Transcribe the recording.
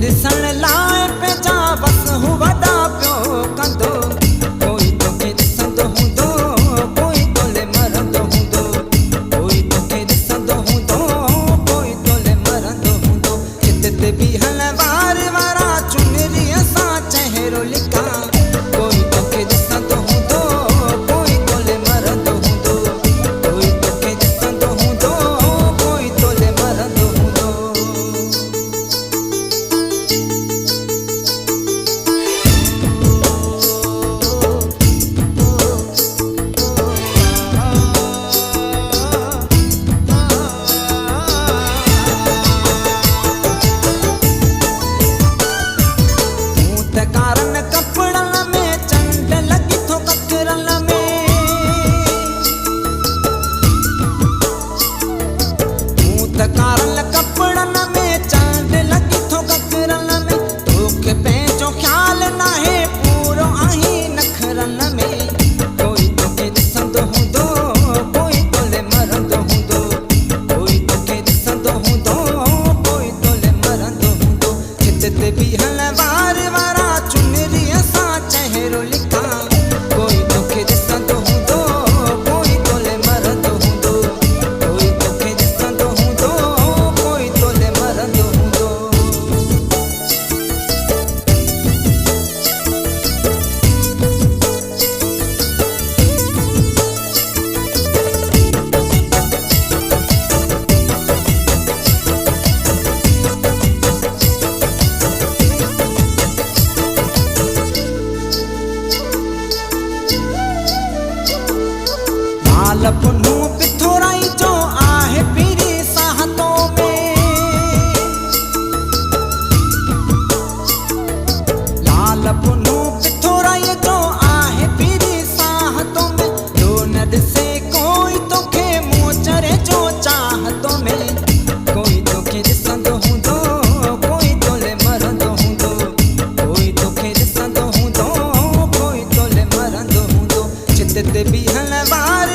ॾिसण लाइ पंहिंजा बस हू वॾा पियो कंदो। कोई तोखे ॾिसंदो हूंदो, कोई तोले मरंदो हूंदो, कोई तोखे ॾिसंदो हूंदो, कोई तोले मरंदो हूंदो। चित ते बीहल वार वारा चुनरीअ सां चहिरो लिका। कोई तोखे ॾिसंदो हूंदो, कोई तोले मरंदो हूंदो, कोई तोखे ॾिसंदो हूंदो, कोई तोले मरंदो हूंदो। कारन कपड़न में चंड लगी थो ककरन में। कारन कपड़न में चंड लगी थो ककरन में। तोखे पंहिंजो ख्याल नाहे पूरो आहीं नखरन में। कोई तोखे ॾिसंदो हूंदो, कोई तोले मरंदो हूंदो, कोई तोखे ॾिसंदो हूंदो, कोई तोले मरंदो हूंदो। चित ते बीहल वार वारा चुनरीअ सां चहिरो लिका। कोई तोखे ॾिसंदो हूंदो, कोई तोले मरंदो हूंदो, कोई तोखे ॾिसंदो हूंदो, कोई तोले मरंदो हूंदो। लाल पुनू पिथोराई जो आहे पीरी साहतों में। लाल पुनू पिथोराई जो आहे पीरी साहतों में। जो न ॾिसे कोई तोखे मोचरे जो चाहतों में। कोई तोखे ॾिसंदो हूंदो, कोई तोले मरंदो हूंदो, कोई तोखे ॾिसंदो हूंदो, कोई तोले मरंदो हूंदो। चित ते बीहल वार